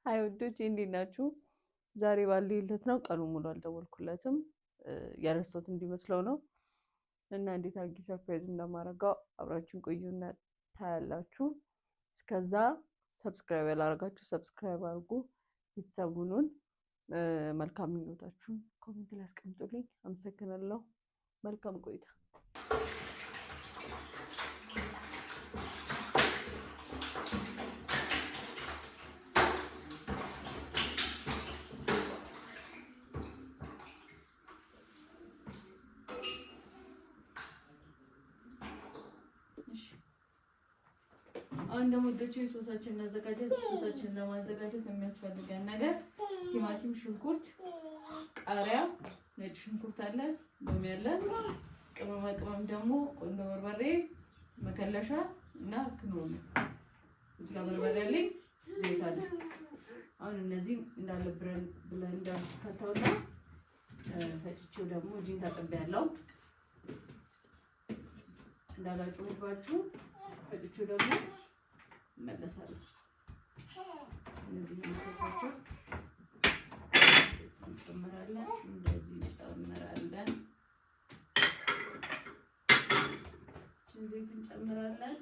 አይ ወዶች እንዴት ናችሁ? ዛሬ ባልልለት ነው ቀኑ ሙሉ አልደወልኩለትም ያረሳሁት እንዲመስለው ነው እና እንዴት አድርጌ ሰርፕራይዝ እንደማደርገው አብራችሁን ቆዩና ታያላችሁ። እስከዛ ሰብስክራይብ ያላደረጋችሁ ሰብስክራይብ አድርጉ፣ ቤተሰቡን መልካም ምኞታችሁን ኮሜንት ላይ አስቀምጡልኝ። አመሰግናለሁ። መልካም ቆይታ። አሁን ደግሞ ሶሳችንን እናዘጋጀት። ሶሳችንን ለማዘጋጀት የሚያስፈልገን ነገር ቲማቲም፣ ሽንኩርት፣ ቃሪያ፣ ነጭ ሽንኩርት አለ፣ ሎሚ አለ፣ ቅመማ ቅመም ደግሞ ቆንጆ በርበሬ፣ መከለሻ እና ክኖር። እዚህ ጋር በርበሬ አለኝ፣ ዘይት አለ። አሁን እነዚህ እንዳለ ብለንደር ከተውና ፈጭቼው ደግሞ እጄን ታጥቤያለሁ እንዳላጭሁባችሁ ፈጭቼው ደግሞ መለሳለሁ። እነዚህ እንጨምራለን፣ እንደዚህ እንጨምራለን፣ ዘይት እንጨምራለን፣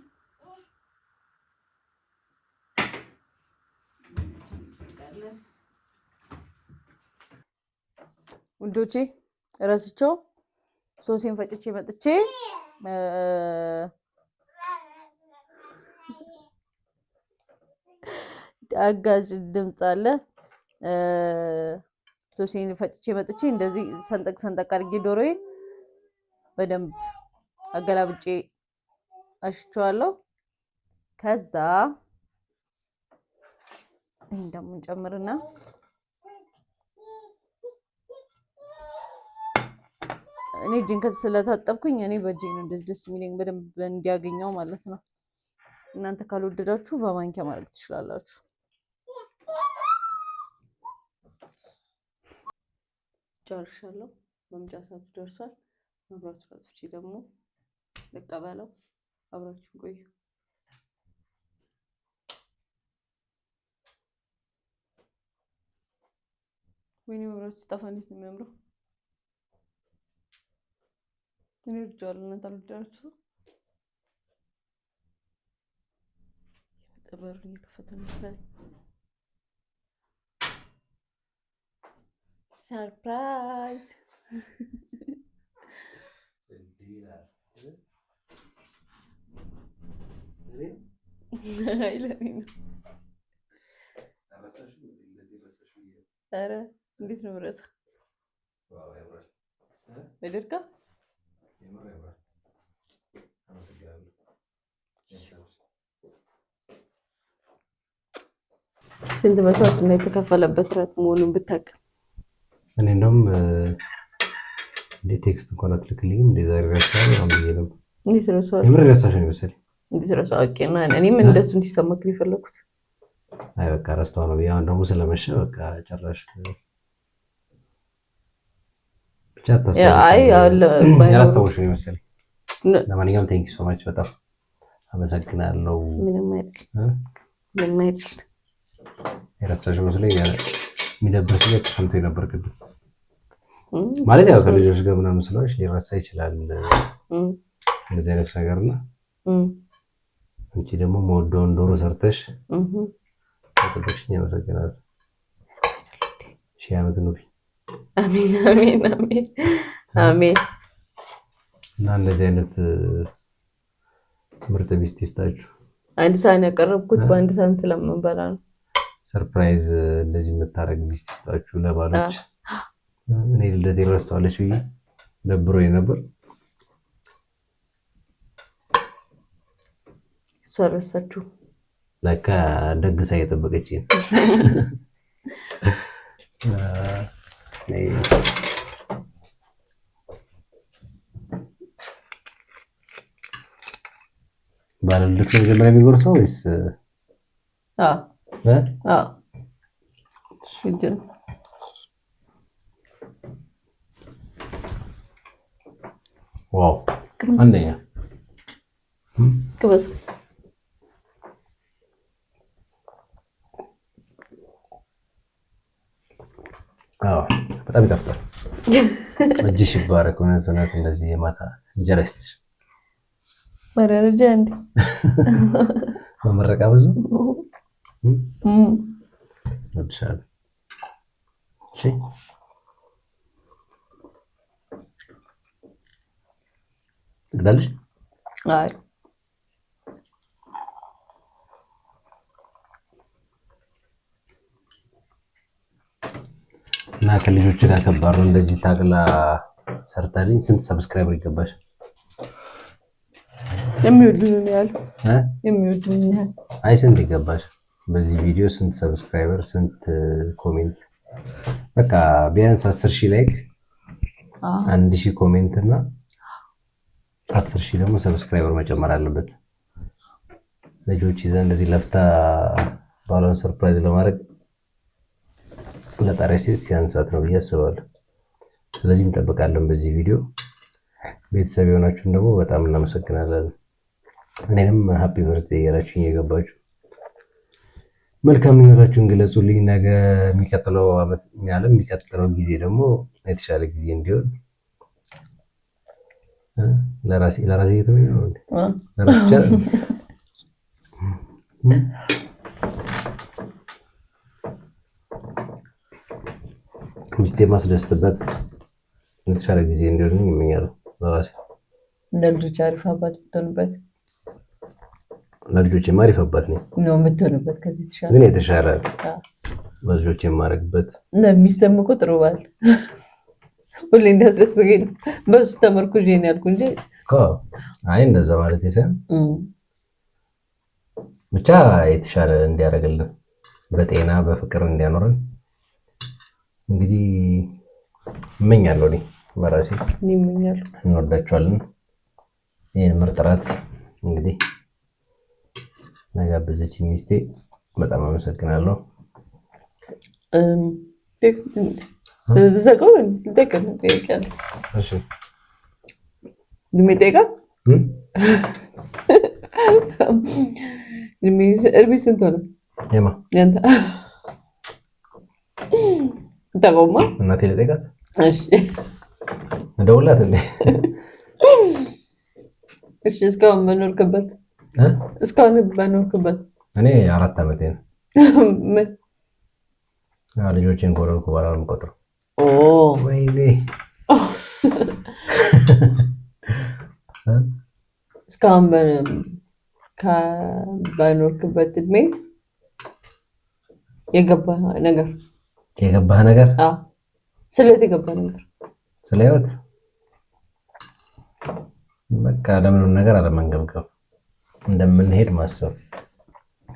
ውዶቼ እረስቸው ሶሴን ፈጭቼ መጥቼ አጋዥ ድምጽ አለ። ሶሴን ፈጭቼ መጥቼ እንደዚህ ሰንጠቅ ሰንጠቅ አድርጌ ዶሮዬን በደንብ አገላብጬ አሽቸዋለሁ። ከዛ ይሄን ደግሞ እንጨምርና እኔ እጄን ስለታጠብኩኝ እኔ በእጄ ነው እንደዚህ ደስ የሚለኝ በደንብ እንዲያገኘው ማለት ነው። እናንተ ካልወደዳችሁ በማንኪያ ማድረግ ትችላላችሁ። ጨርሻለሁ። መምጫ ሰዓቱ ደርሷል። መብራቱ አጥፍቼ ደግሞ ልቀበለው። አብራችሁ ቆዩ። ወይኔ መብራቱ ሲጠፋ እንዴት ነው የሚያምረው! እኔ ወድጄዋለሁ። እናንተ አልወደዳችሁትም? በሩ እየከፈተ መሰለኝ። ሰርፕራይዝ ኧረ እንዴት ነው የምረሳው? በደርጋ ስንት መስዋዕት እና የተከፈለበት ራት መሆኑን ብታውቅ። እኔ እንደውም እንደ ቴክስት እንኳን አትልክልኝም እንደ ዛሬ ረሳሽ ነው ብዬሽ ነበር። እንዴት ረሳሽ? የምር ረሳሽ ነው መሰለኝ። እንዴት ረሳሽ? አውቄና እኔም እንደሱ እንዲሰማክ የፈለኩት። አይ በቃ ረስተው ነው። ያው ደግሞ ስለመሸ በቃ ጨራሽ ብቻ ታስተውል። አይ አለ ያላስተውልሽ ነው መሰለኝ። ለማንኛውም ቴንክ ዩ ሶ ማች በጣም አመሰግናለሁ። ምንም አይደል። የረሳሽ መስሎኝ የሚደብር ስሜት ተሰምቶኝ ነበር ቅድም። ማለት ያው ከልጆች ጋር ምናምን ስለሆነሽ ሊረሳ ይችላል እንደዚህ አይነት ነገርና አንቺ ደግሞ መወደውን ዶሮ ሰርተሽ ተጠብቅሽኝ። አመሰግናለሁ። ሺህ ዓመት ኑሪ። አሜን አሜን አሜን አሜን። እና እንደዚህ አይነት ምርጥ ሚስት ይስጣችሁ። አንድ ሳህን ያቀረብኩት በአንድ ሳህን ስለምንበላ ነው። ሰርፕራይዝ እንደዚህ የምታረግ ሚስት ይስጣችሁ ለባሎች። እኔ ልደቴን ረስተዋለች ብዬ ደብሮኝ ነበር። እሷ ረሳችሁ ለካ ደግሳ እየጠበቀች ነው። ባለልደት ነው መጀመሪያ የሚጎርሰው ወይስ? ሽጅን ዋው አንደኛ ቅበስ አዎ በጣም ይጣፍጣል። እጅሽ ይባረክ። እውነት እንደዚህ የማታ እንጀራ ይስጥሽ። መረረጃ እንዴ መመረቃ ብዙ ወድሻለሁ። እሺ ትግዳለሽ? አይ እና ከልጆች ጋር ከባድ ነው። እንደዚህ ታግላ ሰርታልኝ ስንት ሰብስክራይበር ይገባሽ? የሚወዱኝ ያህል የሚወዱኝ ያህል። አይ ስንት ይገባሽ? በዚህ ቪዲዮ ስንት ሰብስክራይበር፣ ስንት ኮሜንት? በቃ ቢያንስ 10,000 ላይክ፣ 1,000 ኮሜንት እና 10,000 ደግሞ ሰብስክራይበር መጨመር አለበት። ልጆች ይዘን እንደዚህ ለፍታ ባሏን ሰርፕራይዝ ለማድረግ ለጣሪያ ሴት ሲያንሳት ነው ብዬ አስባለሁ። ስለዚህ እንጠብቃለን በዚህ ቪዲዮ። ቤተሰብ የሆናችሁን ደግሞ በጣም እናመሰግናለን። እኔንም ሃፒ በርዝዴይ እያላችሁኝ የገባችሁ መልካም ምኞታችሁን ግለጹልኝ። ነገ የሚቀጥለው ዓመት ያለም የሚቀጥለው ጊዜ ደግሞ የተሻለ ጊዜ እንዲሆን ለራሴ የተመኘው ነው። ለራሴ ይቻላል። ሚስቴ ማስደስትበት የተሻለ ጊዜ እንዲሆን እመኛለሁ። ለራሴ ለልጆች አሪፍ አባት ብትሆንበት፣ ለልጆች አሪፍ አባት ነኝ ነው የምትሆንበት። ከዚህ የተሻለ ግን የተሻለ ለልጆች የማደርግበት ለሚስተም እኮ ጥሩ ባል ሁሌ እንዳስደስገኝ በሱ ተመርኩዤ ነው ያልኩ እንጂ አይ እንደዛ ማለት ሳይሆን ብቻ የተሻለ እንዲያደርግልን በጤና በፍቅር እንዲያኖረን እንግዲህ እመኛለሁ። እኔ በራሴ እመኛለሁ። እንወዳቸዋለን። ይህን ምርጥ እራት እንግዲህ ለጋበዘችኝ ሚስቴ በጣም አመሰግናለሁ። ዘጋው እንደቀን ጠይቃለሁ። እሺ ልሜጠይቃ እድሜ ስንት ሆነ? የማ ያንተ ተቆማ እናቴ ልጠይቃት? እሺ እንደውላት እንዴ? እሺ እስካሁን በኖርክበት እኔ 4 ዓመቴ ነው። ምን ልጆቼን ከወለድኩ በኋላ ነው የምቆጥረው። ወይኔ እስካሁን በኖርክበት እድሜ የገባህ ነገር ስለት የገባህ ነገር ስለ ህይወት በቃ ለምንም ነገር አለመንገብገብ፣ እንደምንሄድ ማሰብ፣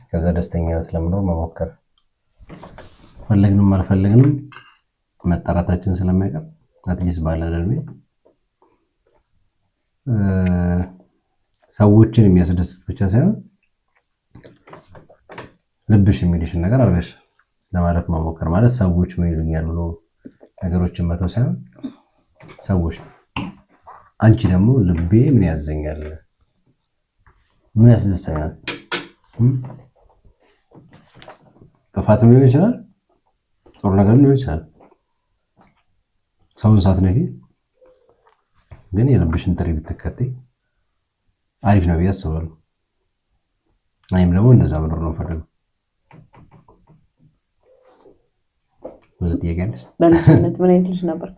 ከዛ ደስተኛ ህይወት ለመኖር መሞከር፣ ፈለግንም አልፈለግንም መጣራታችን ስለማይቀር አትሊስት ባለን እድሜ ሰዎችን የሚያስደስት ብቻ ሳይሆን ልብሽ የሚልሽን ነገር አድርገሽ ለማለፍ መሞከር ማለት ሰዎች ምን ይሉኛል ብሎ ነገሮችን መተው ሳይሆን ሰዎች አንቺ ደግሞ ልቤ ምን ያዘኛል፣ ምን ያስደስተኛል፣ ጥፋትም ሊሆን ይችላል፣ ጥሩ ነገር ሊሆን ይችላል። ሰውን ሳትነኪ ግን የልብሽን ጥሪ ብትከተይ አሪፍ ነው ብዬ አስባለሁ። እኔም ደግሞ እንደዛ መኖር ነው የምፈልገው። በልጅነት ምን አይነት ልጅ ነበርክ?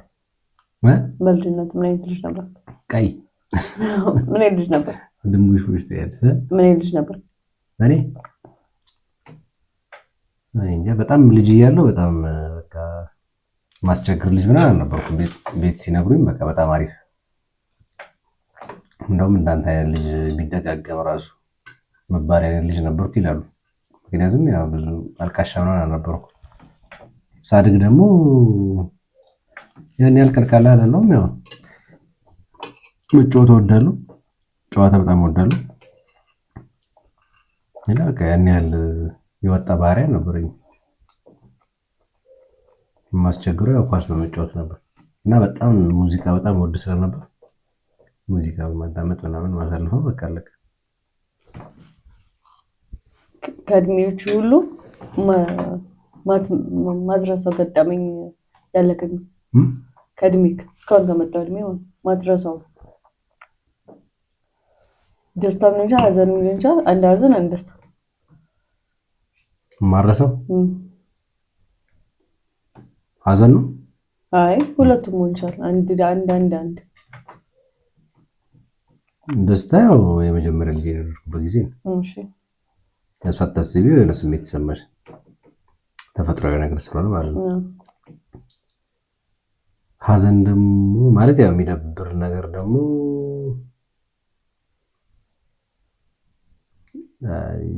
በልጅነት ምን አይነት ልጅ ነበርክ? ቀይ ምን አይነት ልጅ ነበር? ድምሽ ውስጥ ያለ ምን አይነት ልጅ ነበር? እኔ እንጃ በጣም ልጅ እያለሁ በጣም በቃ ማስቸግር ልጅ ምናምን አልነበርኩም። ቤት ሲነግሩኝ በቃ በጣም አሪፍ እንደውም እንዳንተ አይነት ልጅ ቢደጋገም ራሱ መባል አይነት ልጅ ነበርኩ ይላሉ። ምክንያቱም ያው ብዙ አልቃሻ ምናምን አልነበርኩም። ሳድግ ደግሞ ያን ያህል ቀልቃላ አይደለሁም። ያው መጫወት እወዳለሁ፣ ጨዋታ በጣም እወዳለሁ። እና በቃ ያን ያህል የወጣ ባህሪ አልነበረኝም። የማስቸግረው ያው ኳስ በመጫወት ነበር እና በጣም ሙዚቃ በጣም ወድ ስለነበር ሙዚቃ በማዳመጥ ምናምን ማሳልፈው በቃ አለቀ። ከእድሜዎቹ ሁሉ ማድረሰው ገጠመኝ ያለከኝ ከእድሜክ እስካሁን ከመጣው እድሜ ማትረሳው ደስታ ምን እንጃ ሀዘን ምን እንጃ አንድ ሀዘን አንድ ደስታ ማረሰው ሀዘን ነው። አይ ሁለቱም ሆንቻል አንድ ደስታ ያው የመጀመሪያ ልጅ የነበርኩበት ጊዜ ነው። እሺ ሳታስቢው የሆነ ስሜት ይሰማሽ ተፈጥሯዊ ነገር ስለሆነ ማለት ነው። ሀዘን ደግሞ ማለት ያው የሚደብር ነገር ደግሞ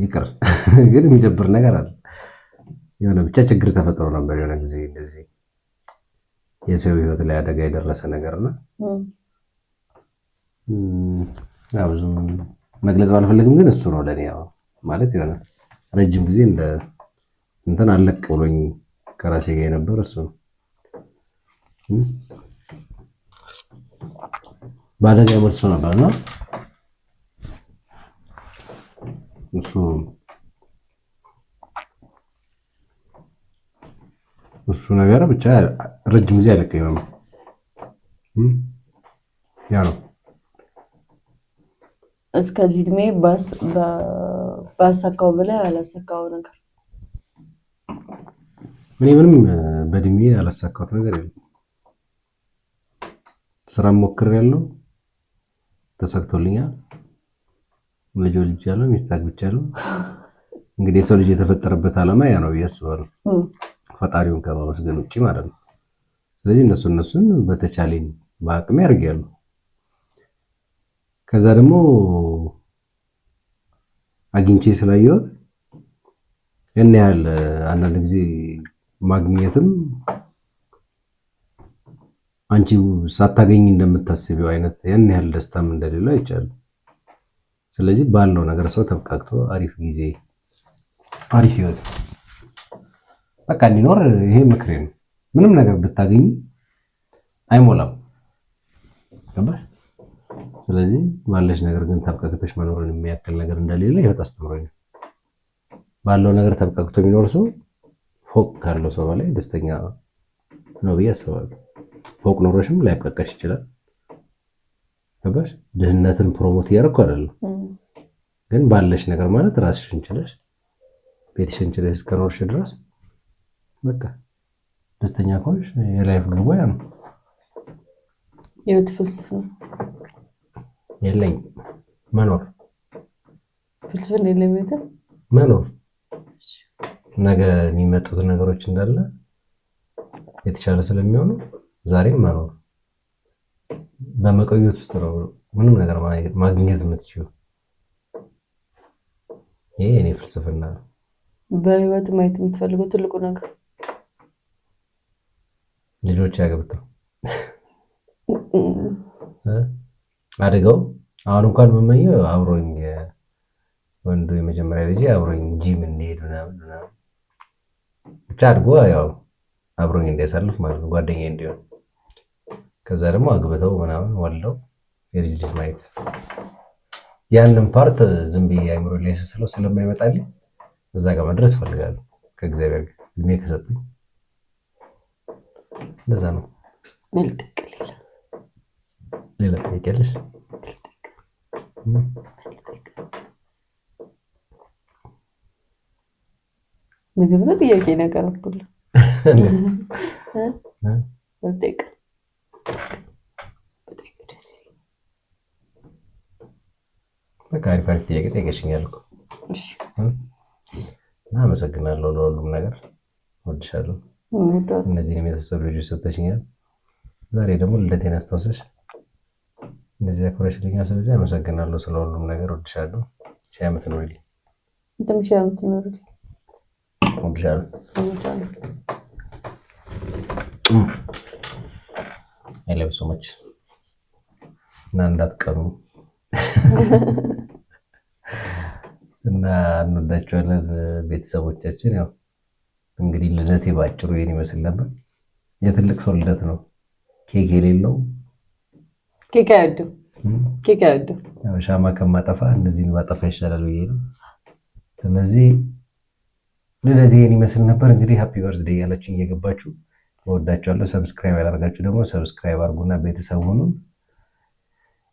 ይቅር ግን የሚደብር ነገር አለ። የሆነ ብቻ ችግር ተፈጥሮ ነበር የሆነ ጊዜ እንደዚህ የሰው ህይወት ላይ አደጋ የደረሰ ነገርና ያው ብዙም መግለጽ ባልፈልግም ግን እሱ ነው ለኔ ያው ማለት የሆነ ረጅም ጊዜ እንደ እንትን አለቅ ብሎኝ ከራሴ ጋር የነበረ እሱ ነው። ባደጋ ወጥቶ ነበርና እሱ ነገር ብቻ ረጅም ጊዜ አለቀኝ። ያ ነው እስከዚህ እድሜ ባሳካው ብለህ ያላሳካው ነገር? እኔ ምንም በእድሜ ያላሳካሁት ነገር የለም። ስራ ሞክሬያለሁ፣ ተሳክቶልኛል። ልጅ ወልጃለሁ፣ ሚስት አግብቻለሁ። እንግዲህ የሰው ልጅ የተፈጠረበት ዓላማ ያ ነው ብዬ አስባለሁ፣ ፈጣሪውን ከማመስገን ውጪ ማለት ነው። ስለዚህ እነሱን በተቻለኝ በአቅሜ አድርጌያለሁ። ከዛ ደግሞ አግኝቼ ስላየሁት ያን ያህል አንዳንድ ጊዜ ማግኘትም አንቺ ሳታገኝ እንደምታስቢው አይነት ያን ያህል ደስታም እንደሌለው አይቻልም። ስለዚህ ባለው ነገር ሰው ተብቃቅቶ አሪፍ ጊዜ አሪፍ ህይወት በቃ እንዲኖር ይሄ ምክሬ ነው። ምንም ነገር ብታገኝ አይሞላም፣ ገባሽ? ስለዚህ ባለሽ ነገር ግን ተብቃቅተሽ መኖርን የሚያክል ነገር እንደሌለ ህይወት አስተምሮኛል። ባለው ነገር ተብቃቅቶ የሚኖር ሰው ፎቅ ካለው ሰው በላይ ደስተኛ ነው ብዬ አስባለሁ። ፎቅ ኖሮሽም ላይብቃቃሽ ይችላል፣ ገባሽ? ድህነትን ፕሮሞት እያደረኩ አይደለም፣ ግን ባለሽ ነገር ማለት ራስሽን ችለሽ ቤትሽን ችለሽ እስከኖርሽ ድረስ በቃ ደስተኛ ከሆንሽ የላይፍ ግቡ ያ ነው። የህይወት ፍልስፍና የለኝም። መኖር ፍልስፍና የለም። መኖር ነገ የሚመጡት ነገሮች እንዳለ የተሻለ ስለሚሆኑ ዛሬም መኖር በመቆየት ውስጥ ነው ምንም ነገር ማግኘት የምትችይው። ይሄ የኔ ፍልስፍና ነው። በህይወት ማየት የምትፈልገው ትልቁ ነገር ልጆች ያገብተው አድገው አሁን እንኳን የምመኘው አብሮኝ ወንዱ የመጀመሪያ ልጅ አብሮኝ ጂም እንሄድ ምናምን ብቻ አድጎ ያው አብሮኝ እንዲያሳልፍ ማለት ነው፣ ጓደኛዬ እንዲሆን። ከዛ ደግሞ አግብተው ምናምን ወልደው የልጅ ልጅ ማየት ያንን ፓርት ዝም ብዬ አይምሮ ላይ ስስለው ስለማይመጣልኝ እዛ ጋር መድረስ እፈልጋለሁ ከእግዚአብሔር ጋር እድሜ ከሰጠኝ። እንደዛ ነው። መልጥቅ ሌላ ጥያቄ አለሽ? ምግብ ነው ጥያቄ ነገር ሁሉ መልጥቅ በቃ አሪፍ ጥያቄ ጠይቀሽኛል እኮ። እሺ አመሰግናለሁ ለሁሉም ነገር፣ ወድሻለሁ። እነዚህን የቤተሰብ ልጆች ሰጠሽኛል። ዛሬ ደግሞ ልደቴን አስታውሰሽ እንደዚህ አክብረሽልኛል። ስለዚህ አመሰግናለሁ ስለሁሉም ነገር፣ ወድሻለሁ። ሺህ ዓመት ኑሪልኝ። እንደም ሺህ ዓመት ኑሪልኝ። ወድሻለሁ። አይ ላቭ ሶ ማች እና እንዳትቀሩ እና እንወዳቸዋለን ቤተሰቦቻችን። ያው እንግዲህ ልደቴ ባጭሩ ይሄን ይመስል ነበር። የትልቅ ሰው ልደት ነው፣ ኬክ የሌለው ኬክ አይወድም። ሻማ ከማጠፋ እነዚህን ባጠፋ ይሻላል ብዬ ነው። ስለዚህ ልደቴ ይሄን ይመስል ነበር። እንግዲህ ሃፒ በርዝዴይ ያላችሁ እየገባችሁ እወዳችኋለሁ። ሰብስክራይብ ያላደረጋችሁ ደግሞ ሰብስክራይብ አድርጉና ቤተሰብ ሁኑ።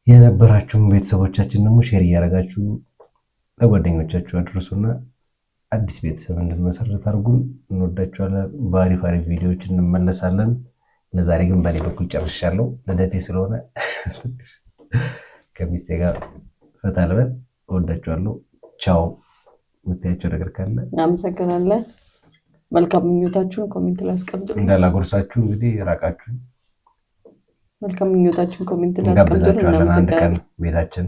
የነበራችሁም ቤተሰቦቻችን ደግሞ ሼር እያደረጋችሁ ለጓደኞቻችሁ አድርሱና አዲስ ቤተሰብ እንድንመሰርት አድርጉን። እንወዳችኋለን። በአሪፍ ቪዲዮዎች እንመለሳለን። ለዛሬ ግን በእኔ በኩል ጨርሻለሁ። ልደቴ ስለሆነ ከሚስቴ ጋር ፈታ ልበል። እወዳችኋለሁ። ቻው። የምታያቸው ነገር ካለ አመሰግናለን። መልካም ምኞታችሁን ኮሜንት ላይ አስቀምጡልኝ። እንዳላጎርሳችሁ እንግዲህ ራቃችሁ። መልካም ምኞታችሁን ኮሜንት ላይ አስቀምጡልኝ። እንጋብዛችኋለን አንድ ቀን ቤታችን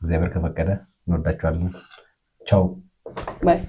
እግዚአብሔር ከፈቀደ። እንወዳችኋለን። ቻው ባይ።